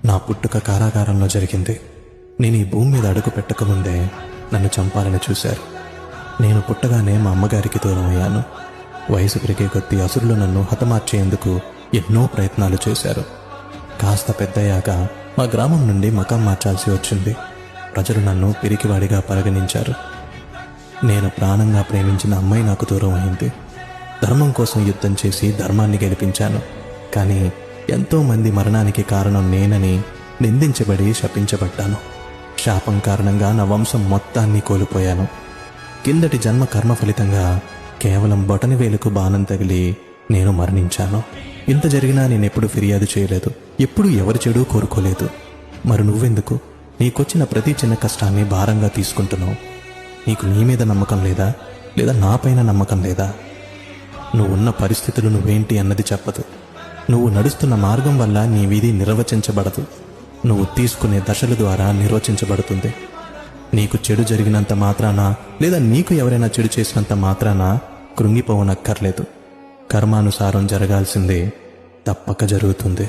నా పుట్టుక కారాగారంలో జరిగింది. నేను ఈ భూమి మీద అడుగు పెట్టకముందే నన్ను చంపాలని చూశారు. నేను పుట్టగానే మా అమ్మగారికి దూరం అయ్యాను. వయసు పెరిగే కొద్దీ అసురులు నన్ను హతమార్చేందుకు ఎన్నో ప్రయత్నాలు చేశారు. కాస్త పెద్దయ్యాక మా గ్రామం నుండి మకాం మార్చాల్సి వచ్చింది. ప్రజలు నన్ను పిరికివాడిగా పరిగణించారు. నేను ప్రాణంగా ప్రేమించిన అమ్మాయి నాకు దూరం అయింది. ధర్మం కోసం యుద్ధం చేసి ధర్మాన్ని గెలిపించాను. కానీ ఎంతోమంది మరణానికి కారణం నేనని నిందించబడి శపించబడ్డాను. శాపం కారణంగా నా వంశం మొత్తాన్ని కోల్పోయాను. కిందటి జన్మ కర్మ ఫలితంగా కేవలం బొటనవేలుకు బాణం తగిలి నేను మరణించాను. ఇంత జరిగినా నేనెప్పుడు ఫిర్యాదు చేయలేదు, ఎప్పుడూ ఎవరి చెడు కోరుకోలేదు. మరి నువ్వెందుకు నీకొచ్చిన ప్రతి చిన్న కష్టాన్ని భారంగా తీసుకుంటున్నావు? నీకు నీ మీద నమ్మకం లేదా? లేదా నాపైన నమ్మకం లేదా? నువ్వున్న పరిస్థితులు నువ్వేంటి అన్నది చెప్పదు. నువ్వు నడుస్తున్న మార్గం వల్ల నీ విధి నిర్వచించబడదు. నువ్వు తీసుకునే దశల ద్వారా నిర్వచించబడుతుంది. నీకు చెడు జరిగినంత మాత్రాన లేదా నీకు ఎవరైనా చెడు చేసినంత మాత్రాన కృంగిపోవనక్కర్లేదు. కర్మానుసారం జరగాల్సిందే తప్పక జరుగుతుంది.